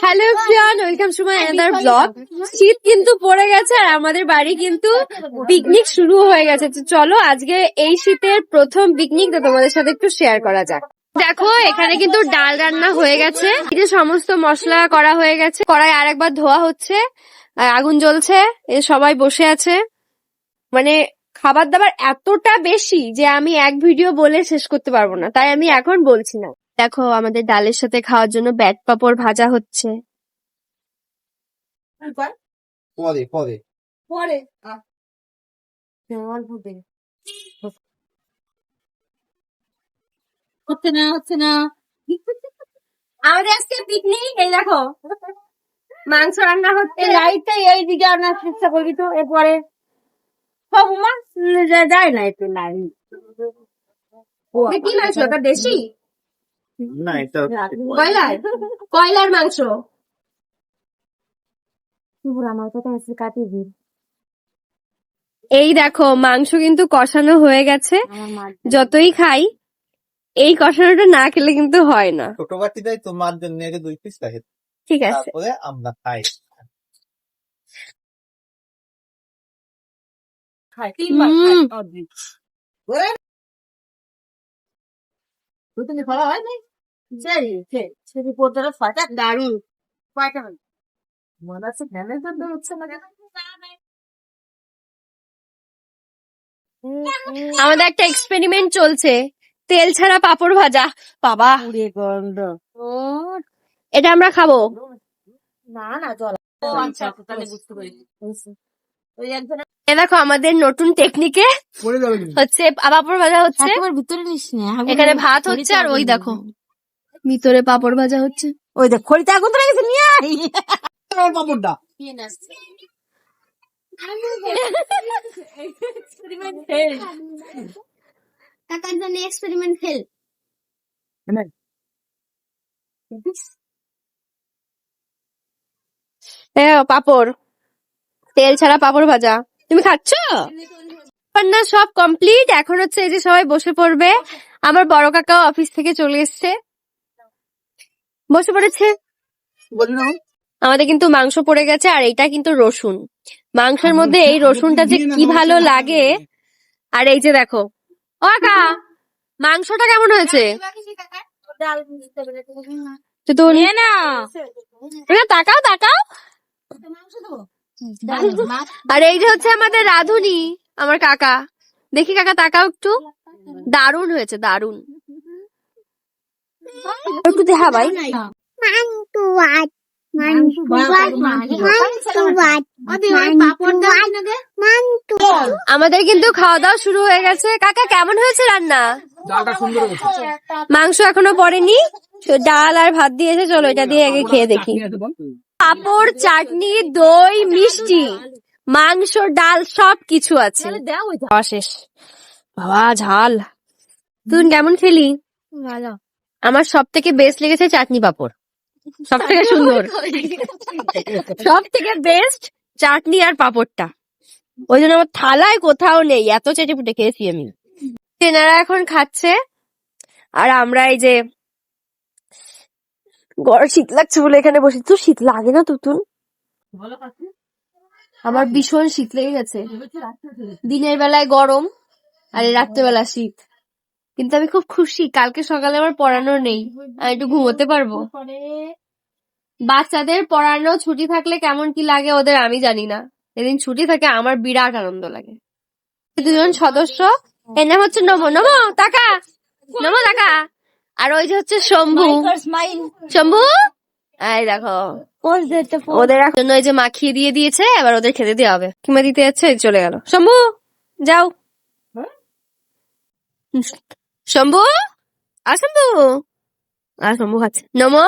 Hello everyone, welcome to my another blog. শীত কিন্তু পড়ে গেছে আর আমাদের বাড়ি কিন্তু পিকনিক শুরু হয়ে গেছে। তো চলো আজকে এই শীতের প্রথম পিকনিকটা তোমাদের সাথে একটু শেয়ার করা যাক। দেখো এখানে কিন্তু ডাল রান্না হয়ে গেছে, এই যে সমস্ত মশলা করা হয়ে গেছে, কড়াই আরেকবার ধোয়া হচ্ছে, আর আগুন জ্বলছে, এ সবাই বসে আছে। মানে খাবার দাবার এতটা বেশি যে আমি এক ভিডিও বলে শেষ করতে পারবো না, তাই আমি এখন বলছি না। দেখো আমাদের ডালের সাথে খাওয়ার জন্য ব্যাট পাপড় ভাজা হচ্ছে। পরে পরে পরে হচ্ছে না আমাদের আজকে পিকনিক। এই দেখো মাংস রান্না হচ্ছে, লাইটটা এই দিকে আনার চেষ্টা করবি তো, এরপরে সব মাছ যায় না একটু লাইট। কি মাংস ওটা? দেশি না, এটা কয়লার কয়লার মাংস। এই দেখো মাংস কিন্তু কষানো হয়ে গেছে। যতই খাই এই কষানোটা না খেলে কিন্তু হয় না। ছোট বাটি দেয় তোমার জন্য, আগে 2 পিস রাখে, ঠিক আছে, তারপরে আমরা খাই। দারুন। আমাদের একটা এক্সপেরিমেন্ট চলছে, তেল ছাড়া পাপড় ভাজা। বাবা এটা আমরা খাবো না না, জল। এ দেখো আমাদের নতুন টেকনিকে হচ্ছে পাপড় ভাজা হচ্ছে। ভিতরে নিস না, এখানে ভাত হচ্ছে আর ওই দেখো ভিতরে পাপড় ভাজা হচ্ছে। ওই দেখ খড়িতে আগুন ধরে গেছে, নিয়ে আয়। পাপড়টা কাকার জন্য এক্সপেরিমেন্ট ফেল। পাপড়, তেল ছাড়া পাপড় ভাজা। তুমি খাচ্ছ? না সব কমপ্লিট, এখন হচ্ছে এই যে সবাই বসে পড়বে। আমার বড় কাকাও অফিস থেকে চলে এসছে, বসে পড়েছে। আমাদের কিন্তু মাংস পড়ে গেছে আর এটা কিন্তু রসুন। মাংসের মধ্যে এই রসুনটা যে কি ভালো লাগে। আর এই যে দেখো, ও কাকা মাংসটা কেমন হয়েছে? তো নিয়ে না, তাকাও তাকাও। আর এই যে হচ্ছে আমাদের রাধুনি, আমার কাকা। দেখি কাকা তাকাও একটু, দারুণ হয়েছে, দারুণ। একটু দেখা ভাই। আমাদের কিন্তু খাওয়া দাওয়া শুরু হয়ে গেছে। কাকা কেমন হয়েছে রান্না? ডালটা সুন্দর হয়েছে। মাংস এখনো পড়েনি, ডাল আর ভাত দিয়েছে। চলো এটা দিয়ে আগে খেয়ে দেখি। পাপড়, চাটনি, দই, মিষ্টি, মাংস, ডাল সবকিছু আছে। খাওয়া শেষ। বাবা ঝাল। তুই কেমন খেলি? আমার সব থেকে বেস্ট লেগেছে চাটনি পাপড়, সব থেকে সুন্দর, সব থেকে বেস্ট চাটনি আর পাপড়টা। ওই জন্য আমার থালায় কোথাও নেই, এত চেটে পুটে খেয়েছি আমি। তেনারা এখন খাচ্ছে আর আমরা এই যে শীত লাগছে বলে এখানে বসে। তো শীত লাগে না তুতুন? আমার ভীষণ শীত লেগে গেছে। দিনের বেলায় গরম আর রাত্রেবেলা শীত, কিন্তু আমি খুব খুশি, কালকে সকালে আমার পড়ানো নেই, আমি একটু ঘুমোতে পারবো। বাচ্চাদের পড়ানো ছুটি থাকলে কেমন কি লাগে ওদের আমি জানি না, যেদিন ছুটি থাকে আমার বিরাট আনন্দ লাগে। দুজন সদস্য, এর নাম হচ্ছে নমো। নমো টাকা, নমো টাকা। আর ওই যে হচ্ছে শম্ভু। শম্ভু এই দেখো ওদের জন্য এই যে মাখিয়ে দিয়ে দিয়েছে, এবার ওদের খেতে দেওয়া হবে। কিমা দিতে যাচ্ছে, চলে গেল। শম্ভু যাও, শম্ভু আর শম্ভু খাচ্ছে। নমো